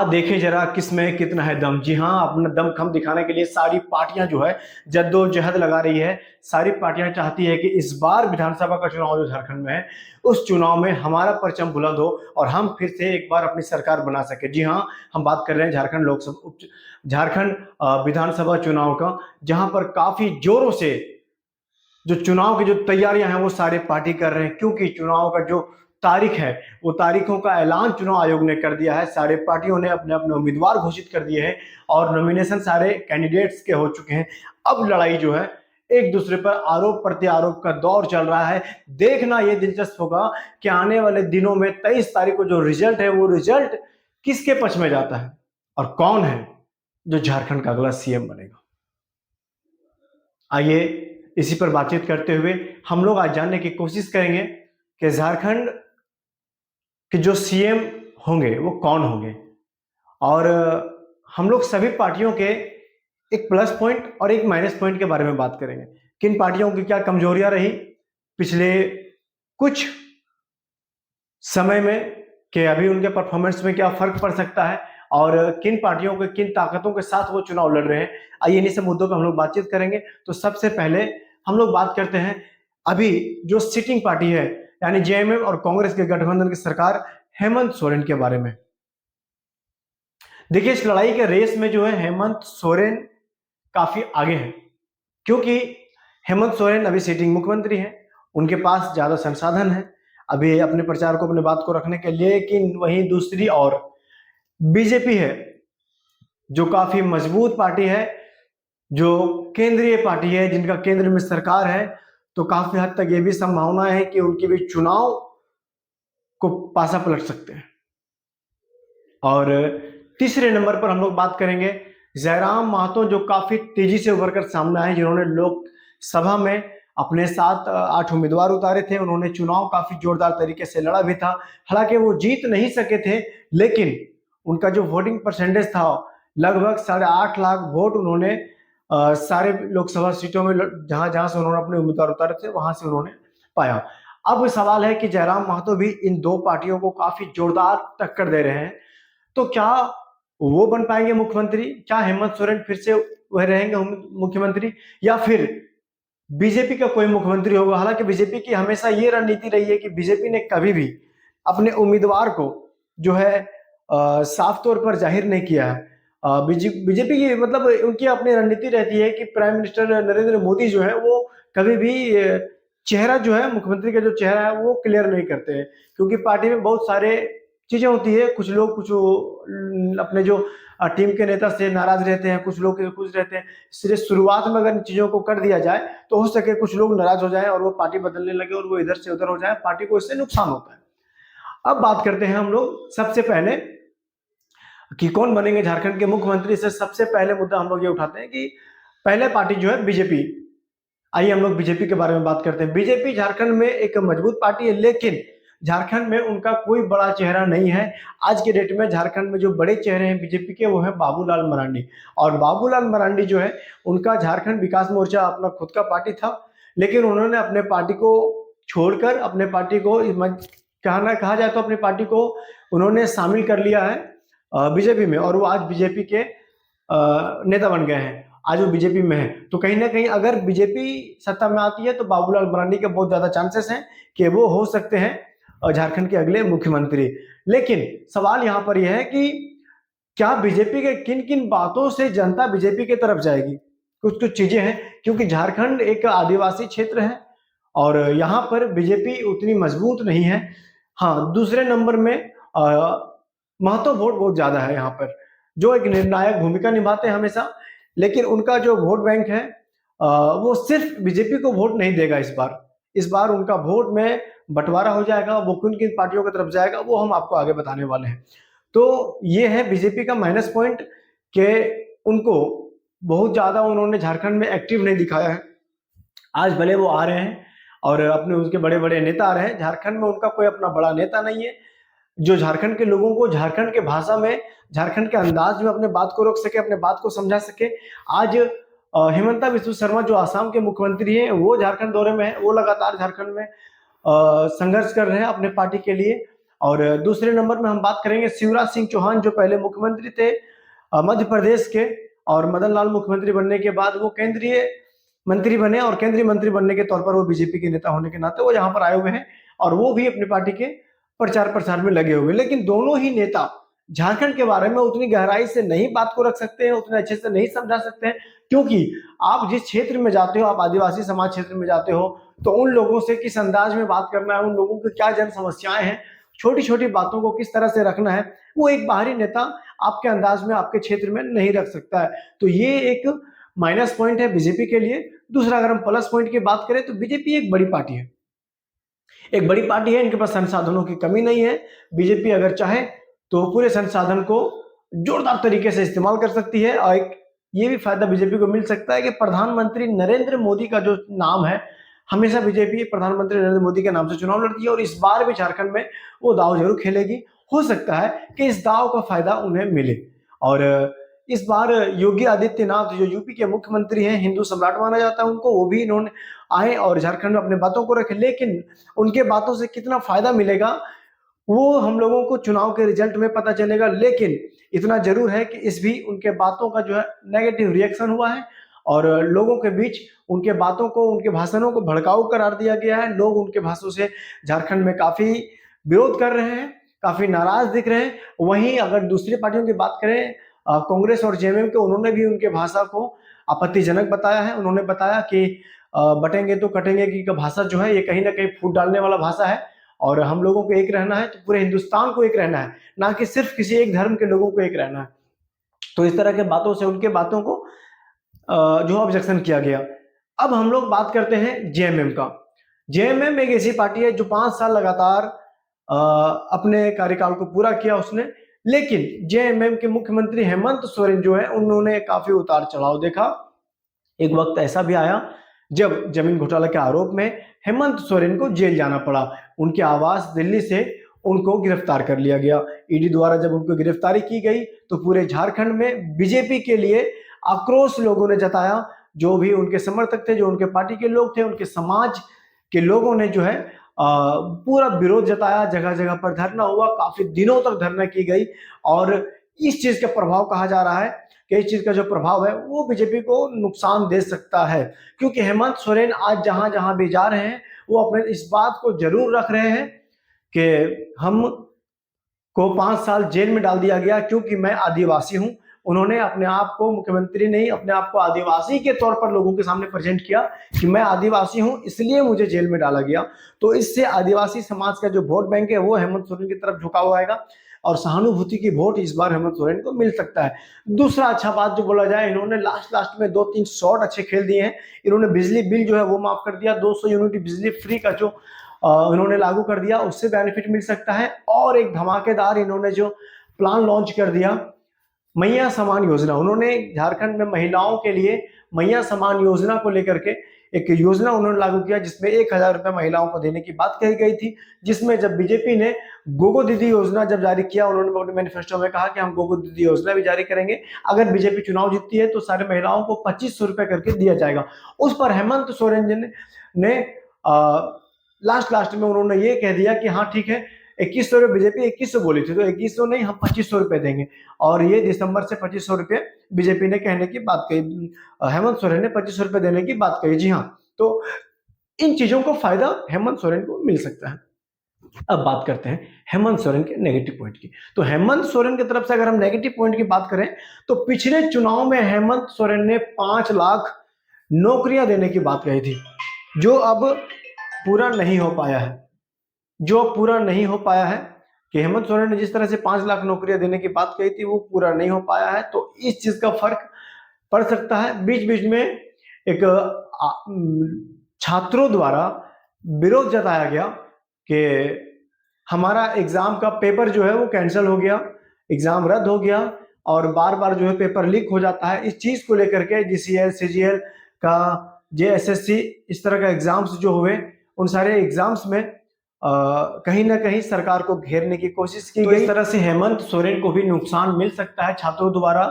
देखे जरा किस में कितना है दम। जी हाँ, अपना दम खम दिखाने के लिए सारी पार्टियां जो है जद्दोजहद लगा रही है। सारी पार्टियां चाहती है कि इस बार विधानसभा का चुनाव जो झारखंड में है, उस चुनाव में हमारा परचम बुलंद हो और हम फिर से एक बार अपनी सरकार बना सके। जी हाँ, हम बात कर रहे हैं झारखंड विधानसभा चुनाव का, जहां पर काफी जोरों से जो चुनाव की जो तैयारियां हैं वो सारे पार्टी कर रहे हैं, क्योंकि चुनाव का जो तारीख है वो तारीखों का ऐलान चुनाव आयोग ने कर दिया है। सारे पार्टियों ने अपने अपने उम्मीदवार घोषित कर दिए हैं और नॉमिनेशन सारे कैंडिडेट्स के हो चुके हैं। अब लड़ाई जो है एक दूसरे पर आरोप प्रत्यारोप का दौर चल रहा है। देखना यह दिलचस्प होगा कि आने वाले दिनों में 23 तारीख को जो रिजल्ट है वो रिजल्ट किसके पक्ष में जाता है और कौन है जो झारखंड का अगला सीएम बनेगा। आइए इसी पर बातचीत करते हुए हम लोग आज जानने की कोशिश करेंगे कि झारखंड के जो सीएम होंगे वो कौन होंगे, और हम लोग सभी पार्टियों के एक प्लस पॉइंट और एक माइनस पॉइंट के बारे में बात करेंगे। किन पार्टियों की क्या कमजोरियां रही पिछले कुछ समय में, कि अभी उनके परफॉर्मेंस में क्या फर्क पड़ सकता है, और किन पार्टियों के किन ताकतों के साथ वो चुनाव लड़ रहे हैं। आइए इन्हीं सब मुद्दों पर हम लोग बातचीत करेंगे। तो सबसे पहले हम लोग बात करते हैं अभी जो सिटिंग पार्टी है, यानी जेएमएम और कांग्रेस के गठबंधन की सरकार, हेमंत सोरेन के बारे में। देखिए, इस लड़ाई के रेस में जो है हेमंत सोरेन काफी आगे हैं, क्योंकि हेमंत सोरेन अभी सिटिंग मुख्यमंत्री हैं, उनके पास ज्यादा संसाधन है अभी अपने प्रचार को, अपने बात को रखने के लिए। लेकिन वहीं दूसरी ओर बीजेपी है, जो काफी मजबूत पार्टी है, जो केंद्रीय पार्टी है, जिनका केंद्र में सरकार है। तो काफी हद तक ये भी संभावना है कि उनके भी चुनाव को पासा पलट सकते हैं। और तीसरे नंबर पर हम लोग बात करेंगे जयराम महतो, जो काफी तेजी से उभर कर सामने आए, जिन्होंने लोकसभा में अपने साथ 8 उम्मीदवार उतारे थे। उन्होंने चुनाव काफी जोरदार तरीके से लड़ा भी था। हालांकि वो जीत नहीं सके थे, लेकिन उनका जो वोटिंग परसेंटेज था, लगभग 8.5 लाख वोट उन्होंने सारे लोकसभा सीटों में जहां जहां से उन्होंने अपने उम्मीदवार उतारे थे वहां से उन्होंने पाया। अब सवाल है कि जयराम महतो भी इन दो पार्टियों को काफी जोरदार टक्कर दे रहे हैं। तो क्या वो बन पाएंगे मुख्यमंत्री? क्या हेमंत सोरेन फिर से वह रहेंगे मुख्यमंत्री, या फिर बीजेपी का कोई मुख्यमंत्री होगा? हालांकि बीजेपी की हमेशा ये रणनीति रही है कि बीजेपी ने कभी भी अपने उम्मीदवार को जो है साफ तौर पर जाहिर नहीं किया है। बीजेपी की मतलब उनकी अपनी रणनीति रहती है कि प्राइम मिनिस्टर नरेंद्र मोदी जो है वो कभी भी चेहरा जो है, मुख्यमंत्री का जो चेहरा है वो क्लियर नहीं करते हैं, क्योंकि पार्टी में बहुत सारे चीजें होती है। कुछ लोग अपने जो टीम के नेता से नाराज रहते हैं, कुछ लोग खुश रहते हैं। सिर्फ शुरुआत में अगर इन चीजों को कर दिया जाए तो हो सके कुछ लोग नाराज हो जाएं और वो पार्टी बदलने लगे और वो इधर से उधर हो जाए, पार्टी को इससे नुकसान होता है। अब बात करते हैं हम लोग सबसे पहले कि कौन बनेंगे झारखंड के मुख्यमंत्री। से सबसे पहले मुद्दा हम लोग ये उठाते हैं कि पहले पार्टी जो है बीजेपी। आइए हम लोग बीजेपी के बारे में बात करते हैं। बीजेपी झारखंड में एक मजबूत पार्टी है, लेकिन झारखंड में उनका कोई बड़ा चेहरा नहीं है। आज के डेट में झारखंड में जो बड़े चेहरे हैं बीजेपी के, वो है बाबूलाल मरांडी। और बाबूलाल मरांडी जो है, उनका झारखंड विकास मोर्चा अपना खुद का पार्टी था, लेकिन उन्होंने अपने पार्टी को छोड़कर अपने पार्टी को कहा जाए तो अपनी पार्टी को उन्होंने शामिल कर लिया है बीजेपी में, और वो आज बीजेपी के नेता बन गए हैं। आज वो बीजेपी में है। तो कहीं ना कहीं अगर बीजेपी सत्ता में आती है तो बाबूलाल मरांडी के बहुत ज्यादा चांसेस हैं कि वो हो सकते हैं झारखंड के अगले मुख्यमंत्री। लेकिन सवाल यहाँ पर यह है कि क्या बीजेपी के किन किन बातों से जनता बीजेपी की तरफ जाएगी? कुछ कुछ चीजें हैं, क्योंकि झारखंड एक आदिवासी क्षेत्र है और यहाँ पर बीजेपी उतनी मजबूत नहीं है। हाँ, दूसरे नंबर में महतो वोट बहुत ज्यादा है यहाँ पर, जो एक निर्णायक भूमिका निभाते हैं हमेशा। लेकिन उनका जो वोट बैंक है वो सिर्फ बीजेपी को वोट नहीं देगा। इस बार उनका वोट में बंटवारा हो जाएगा। वो किन किन पार्टियों की तरफ जाएगा वो हम आपको आगे बताने वाले हैं। तो ये है बीजेपी का माइनस पॉइंट, कि उनको बहुत ज्यादा उन्होंने झारखंड में एक्टिव नहीं दिखाया है। आज भले वो आ रहे हैं और अपने उसके बड़े बड़े नेता आ रहे हैं, झारखंड में उनका कोई अपना बड़ा नेता नहीं है जो झारखंड के लोगों को झारखंड के भाषा में, झारखंड के अंदाज में अपने बात को रोक सके, अपने बात को समझा सके। आज हिमंता बिस्वा शर्मा जो आसाम के मुख्यमंत्री हैं, वो झारखंड दौरे में है। वो लगातार झारखंड में संघर्ष कर रहे हैं अपने पार्टी के लिए। और दूसरे नंबर में हम बात करेंगे शिवराज सिंह चौहान, जो पहले मुख्यमंत्री थे मध्य प्रदेश के, और मदन लाल मुख्यमंत्री बनने के बाद वो केंद्रीय मंत्री बने, और केंद्रीय मंत्री बनने के तौर पर वो बीजेपी के नेता होने के नाते वो यहाँ पर आए हुए हैं और वो भी अपनी पार्टी के प्रचार प्रसार में लगे हुए। लेकिन दोनों ही नेता झारखंड के बारे में उतनी गहराई से नहीं बात को रख सकते हैं, उतने अच्छे से नहीं समझा सकते हैं, क्योंकि आप जिस क्षेत्र में जाते हो, आप आदिवासी समाज क्षेत्र में जाते हो, तो उन लोगों से किस अंदाज में बात करना है, उन लोगों की क्या जन समस्याएं हैं, छोटी छोटी बातों को किस तरह से रखना है, वो एक बाहरी नेता आपके अंदाज में आपके क्षेत्र में नहीं रख सकता है। तो ये एक माइनस पॉइंट है बीजेपी के लिए। दूसरा, अगर हम प्लस पॉइंट की बात करें तो बीजेपी एक बड़ी पार्टी है, एक बड़ी पार्टी है, इनके पास संसाधनों की कमी नहीं है। बीजेपी अगर चाहे तो पूरे संसाधन को जोरदार तरीके से इस्तेमाल कर सकती है। और एक ये भी फायदा बीजेपी को मिल सकता है कि प्रधानमंत्री नरेंद्र मोदी का जो नाम है, हमेशा बीजेपी प्रधानमंत्री नरेंद्र मोदी के नाम से चुनाव लड़ती है और इस बार भी झारखंड में वो दाव जरूर खेलेगी। हो सकता है कि इस दाव का फायदा उन्हें मिले। और इस बार योगी आदित्यनाथ जो यूपी के मुख्यमंत्री हैं, हिंदू सम्राट माना जाता है उनको, वो भी इन्होंने आए और झारखंड में अपने बातों को रखे। लेकिन उनके बातों से कितना फायदा मिलेगा वो हम लोगों को चुनाव के रिजल्ट में पता चलेगा। लेकिन इतना जरूर है कि इस भी उनके बातों का जो है नेगेटिव रिएक्शन हुआ है और लोगों के बीच उनके बातों को, उनके भाषणों को भड़काऊ करार दिया गया है। लोग उनके भाषणों से झारखंड में काफी विरोध कर रहे हैं, काफी नाराज दिख रहे हैं। वहीं अगर दूसरी पार्टियों की बात करें, कांग्रेस और जेएमएम के, उन्होंने भी उनके भाषा को आपत्तिजनक बताया है। उन्होंने बताया कि बटेंगे तो कटेंगे की भाषा जो है ये कहीं ना कहीं फूट डालने वाला भाषा है और हम लोगों को एक रहना है तो पूरे हिंदुस्तान को एक रहना है, ना कि सिर्फ किसी एक धर्म के लोगों को एक रहना है। तो इस तरह के बातों से उनके बातों को जो ऑब्जेक्शन किया गया। अब हम लोग बात करते हैं जेएमएम का। जेएमएम एक ऐसी पार्टी है जो 5 साल लगातार अपने कार्यकाल को पूरा किया उसने। लेकिन जेएमएम के मुख्यमंत्री हेमंत सोरेन जो है, उन्होंने काफी उतार चढ़ाव देखा। एक वक्त ऐसा भी आया जब जमीन घोटाला के आरोप में हेमंत सोरेन को जेल जाना पड़ा। उनके आवास दिल्ली से उनको गिरफ्तार कर लिया गया। ईडी द्वारा जब उनको गिरफ्तारी की गई तो पूरे झारखंड में बीजेपी के लिए आक्रोश लोगों ने जताया। जो भी उनके समर्थक थे, जो उनके पार्टी के लोग थे, उनके समाज के लोगों ने जो है पूरा विरोध जताया। जगह जगह पर धरना हुआ, काफी दिनों तक धरना की गई। और इस चीज का प्रभाव कहा जा रहा है कि इस चीज का जो प्रभाव है वो बीजेपी को नुकसान दे सकता है, क्योंकि हेमंत सोरेन आज जहां जहां भी जा रहे हैं वो अपने इस बात को जरूर रख रहे हैं कि हम को 5 साल जेल में डाल दिया गया क्योंकि मैं आदिवासी हूं। उन्होंने अपने आप को मुख्यमंत्री नहीं, अपने आप को आदिवासी के तौर पर लोगों के सामने प्रेजेंट किया कि मैं आदिवासी हूं इसलिए मुझे जेल में डाला गया। तो इससे आदिवासी समाज का जो वोट बैंक है वो हेमंत सोरेन की तरफ झुका हुआ आएगा और सहानुभूति की वोट इस बार हेमंत सोरेन को मिल सकता है। दूसरा अच्छा बात जो बोला जाए, इन्होंने लास्ट में 2-3 शॉट अच्छे खेल दिए हैं। इन्होंने बिजली बिल जो है वो माफ कर दिया, 200 यूनिट बिजली फ्री का जो इन्होंने लागू कर दिया, उससे बेनिफिट मिल सकता है। और एक धमाकेदार इन्होंने जो प्लान लॉन्च कर दिया, मैया समान योजना। उन्होंने झारखंड में महिलाओं के लिए मैया समान योजना को लेकर के एक योजना उन्होंने लागू किया जिसमें 1000 रुपए महिलाओं को देने की बात कही गई थी। जिसमें जब बीजेपी ने गोगो दीदी योजना जब जारी किया, उन्होंने अपने मैनिफेस्टो में कहा कि हम गोगो दीदी योजना भी जारी करेंगे। अगर बीजेपी चुनाव जीतती है तो सारे महिलाओं को 2500 रुपए करके दिया जाएगा। उस पर हेमंत सोरेन जी ने लास्ट में उन्होंने ये कह दिया कि हाँ ठीक है, 2100 रुपये, बीजेपी 2100 बोली थी तो 2100 नहीं, हम 2500 रुपए देंगे। और ये दिसंबर से 2500 रुपये बीजेपी ने कहने की बात कही, हेमंत सोरेन ने 2500 रुपये देने की बात कही। जी हाँ, तो इन चीजों को फायदा हेमंत सोरेन को मिल सकता है। अब बात करते हैं हेमंत सोरेन के नेगेटिव पॉइंट की। तो हेमंत सोरेन की तरफ से अगर हम नेगेटिव पॉइंट की बात करें तो पिछले चुनाव में हेमंत सोरेन ने 5 लाख नौकरियां देने की बात कही थी, जो अब पूरा नहीं हो पाया है। कि हेमंत सोरेन ने जिस तरह से 5 लाख नौकरियां देने की बात कही थी वो पूरा नहीं हो पाया है। तो इस चीज का फर्क पड़ सकता है। बीच बीच में एक छात्रों द्वारा विरोध जताया गया कि हमारा एग्जाम का पेपर जो है वो कैंसिल हो गया, एग्जाम रद्द हो गया और बार बार जो है पेपर लीक हो जाता है। इस चीज को लेकर के जीसीएल, सीजीएल का, जेएसएससी, इस तरह का एग्जाम्स जो हुए, उन सारे एग्जाम्स में कहीं ना कहीं सरकार को घेरने की कोशिश की गई। इस तरह से हेमंत सोरेन को भी नुकसान मिल सकता है छात्रों द्वारा।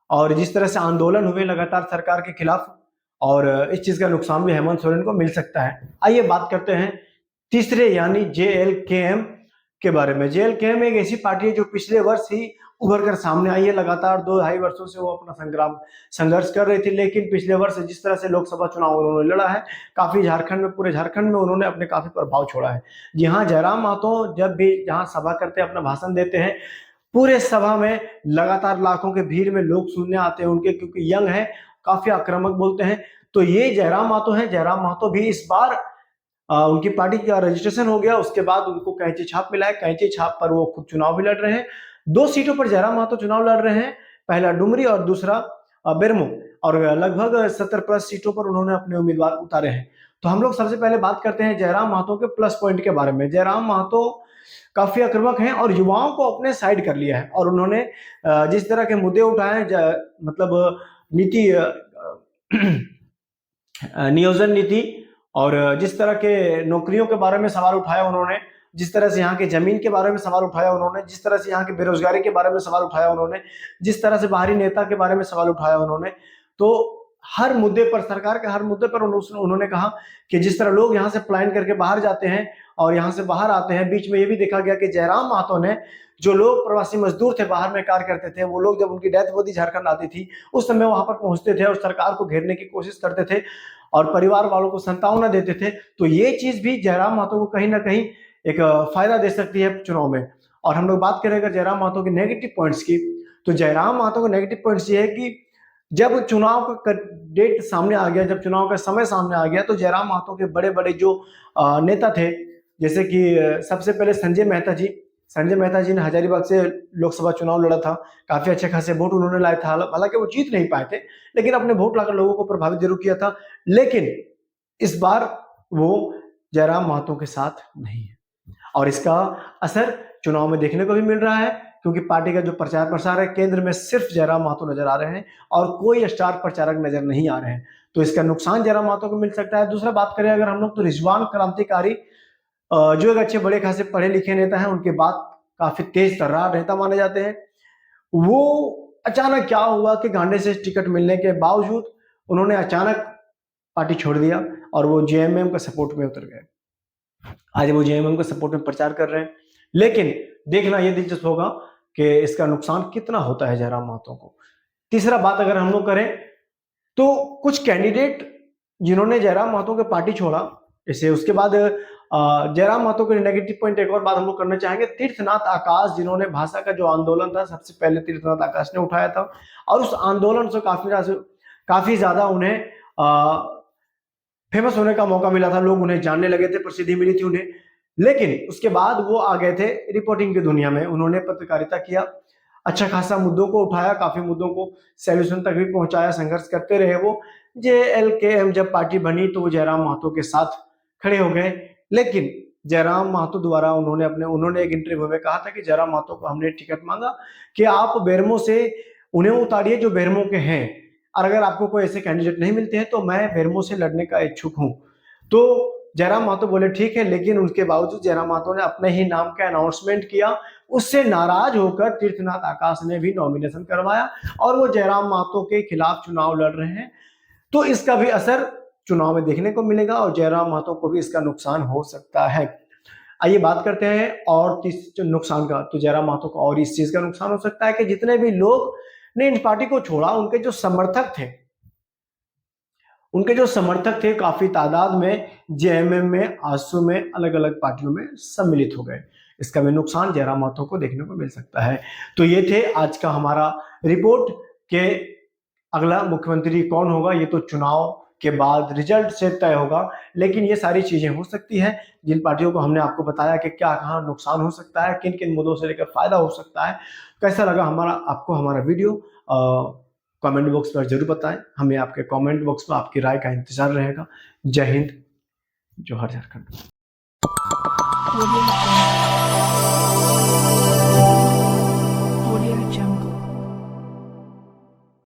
और जिस तरह से आंदोलन हुए लगातार सरकार के खिलाफ, और इस चीज का नुकसान भी हेमंत सोरेन को मिल सकता है। आइए बात करते हैं तीसरे यानी JLKM के बारे में। जेएलके में एक ऐसी पार्टी है जो पिछले वर्ष ही उभर कर सामने आई है। लगातार 2-2.5 वर्षों से वो अपना संघर्ष कर रही थी, लेकिन पिछले वर्ष जिस तरह से लोकसभा चुनाव उन्होंने लड़ा है, काफी पूरे झारखंड में उन्होंने अपने काफी प्रभाव छोड़ा है। जी हाँ, जयराम महतो जब भी जहाँ सभा करते हैं, अपना भाषण देते हैं, पूरे सभा में लगातार लाखों के भीड़ में लोग सुनने आते हैं उनके, क्योंकि यंग है, काफी आक्रामक बोलते हैं। तो ये जयराम महतो है। जयराम महतो भी इस बार उनकी पार्टी का रजिस्ट्रेशन हो गया, उसके बाद उनको कैंची छाप मिला है। कैंची छाप पर वो खुद चुनाव भी लड़ रहे हैं। 2 सीटों पर जयराम महतो चुनाव लड़ रहे हैं, पहला डुमरी और दूसरा बेरमो, और लगभग 70+ सीटों पर उन्होंने अपने उम्मीदवार उतारे हैं। तो हम लोग सबसे पहले बात करते हैं जयराम महतो के प्लस पॉइंट के बारे में। जयराम महतो काफी आक्रामक हैं और युवाओं को अपने साइड कर लिया है, और उन्होंने जिस तरह के मुद्दे उठाए, मतलब नीति नियोजन नीति, और जिस तरह के नौकरियों के बारे में सवाल उठाया उन्होंने, जिस तरह से यहाँ के जमीन के बारे में सवाल उठाया उन्होंने, जिस तरह से यहाँ की बेरोजगारी के बारे में सवाल उठाया उन्होंने, जिस तरह से बाहरी नेता के बारे में सवाल उठाया उन्होंने, तो हर मुद्दे पर, सरकार के हर मुद्दे पर उन्होंने कहा कि जिस तरह लोग यहाँ से पलायन करके बाहर जाते हैं और यहाँ से बाहर आते हैं, बीच में ये भी देखा गया कि जयराम महतो ने, जो लोग प्रवासी मजदूर थे, बाहर में कार्य करते थे, वो लोग जब उनकी डेथ होती झारखंड आती थी, उस समय वहां पर पहुंचते थे और सरकार को घेरने की कोशिश करते थे और परिवार वालों को सांत्वना देते थे। तो ये चीज भी जयराम महतो को कहीं ना कहीं एक फायदा दे सकती है चुनाव में। और हम लोग बात करें अगर जयराम महतो के नेगेटिव पॉइंट्स की, तो जयराम महतो के नेगेटिव पॉइंट्स ये है कि जब चुनाव का डेट सामने आ गया, जब चुनाव का समय सामने आ गया, तो जयराम महतो के बड़े बड़े जो नेता थे, जैसे कि सबसे पहले संजय मेहता जी ने हजारीबाग से लोकसभा चुनाव लड़ा था। काफी अच्छे खासे वोट उन्होंने लाए थे, हालांकि वो जीत नहीं पाए थे, लेकिन अपने वोट लाकर लोगों को प्रभावित जरूर किया था। लेकिन इस बार वो जयराम महतो के साथ नहीं है, और इसका असर चुनाव में देखने को भी मिल रहा है, क्योंकि पार्टी का जो प्रचार प्रसार है, केंद्र में सिर्फ जयराम महतो नजर आ रहे हैं और कोई स्टार प्रचारक नजर नहीं आ रहे हैं। तो इसका नुकसान जयराम महतो को मिल सकता है। दूसरा बात करें अगर हम लोग, तो रिजवान क्रांतिकारी जो एक अच्छे बड़े खासे पढ़े लिखे नेता हैं, उनके बाद काफी तेज तर्रार नेता माने जाते हैं, वो अचानक क्या हुआ कि गांडे से टिकट मिलने के बावजूद उन्होंने अचानक पार्टी छोड़ दिया और वो जेएमएम का सपोर्ट में उतर गए। आज वो जेएमएम का सपोर्ट में प्रचार कर रहे हैं, लेकिन देखना ये दिलचस्प होगा कि इसका नुकसान कितना होता है जयराम महतो को। तीसरा बात अगर हम लोग करें, तो कुछ कैंडिडेट जिन्होंने जयराम महतो के पार्टी छोड़ा, इसे उसके बाद जयराम महतो के नेगेटिव पॉइंट एक और बात हम लोग करना चाहेंगे, तीर्थनाथ आकाश, जिन्होंने भाषा का जो आंदोलन था, सबसे पहले तीर्थनाथ आकाश ने उठाया था, और उस आंदोलन से काफी ज्यादा उन्हें फेमस होने का मौका मिला था, लोग उन्हें जानने लगे थे, प्रसिद्धि मिली थी उन्हें। लेकिन उसके बाद वो आ गए थे रिपोर्टिंग की दुनिया में, उन्होंने पत्रकारिता किया, अच्छा खासा मुद्दों को उठाया, काफी मुद्दों को सॉल्यूशन तक भी पहुंचाया, संघर्ष करते रहे वो। जेएलके जब पार्टी बनी तो वो जयराम महतो के साथ खड़े हो गए, लेकिन जयराम महतो द्वारा उन्होंने एक इंटरव्यू में कहा था कि जयराम महतो को हमने टिकट मांगा कि आप बेरमो से उन्हें उतारिए जो बेरमो के हैं, और अगर आपको कोई ऐसे कैंडिडेट नहीं मिलते हैं तो मैं बेरमो से लड़ने का इच्छुक हूं। तो जयराम महतो बोले ठीक है, लेकिन उसके बावजूद जयराम महतो ने अपने ही नाम का अनाउंसमेंट किया। उससे नाराज होकर तीर्थनाथ आकाश ने भी नॉमिनेशन करवाया और वो जयराम महतो के खिलाफ चुनाव लड़ रहे हैं। तो इसका भी असर चुनाव में देखने को मिलेगा और जयराम महतो को भी इसका नुकसान हो सकता है। आइए बात करते हैं और नुकसान का। तो जयराम महतो को और इस चीज का नुकसान हो सकता है कि जितने भी लोग ने इन पार्टी को छोड़ा, उनके जो समर्थक थे काफी तादाद में जेएमएम में, आजसू में, अलग अलग पार्टियों में सम्मिलित हो गए। इसका भी नुकसान जयराम महतो को देखने को मिल सकता है। तो ये थे आज का हमारा रिपोर्ट के अगला मुख्यमंत्री कौन होगा, ये तो चुनाव के बाद रिजल्ट से तय होगा, लेकिन ये सारी चीजें हो सकती हैं जिन पार्टियों को हमने आपको बताया कि क्या कहाँ नुकसान हो सकता है, किन किन मुद्दों से लेकर फायदा हो सकता है। कैसा लगा आपको हमारा वीडियो, कमेंट बॉक्स पर जरूर बताएं। हमें आपके कमेंट बॉक्स में आपकी राय का इंतजार रहेगा। जय हिंद, जोहार झारखंड।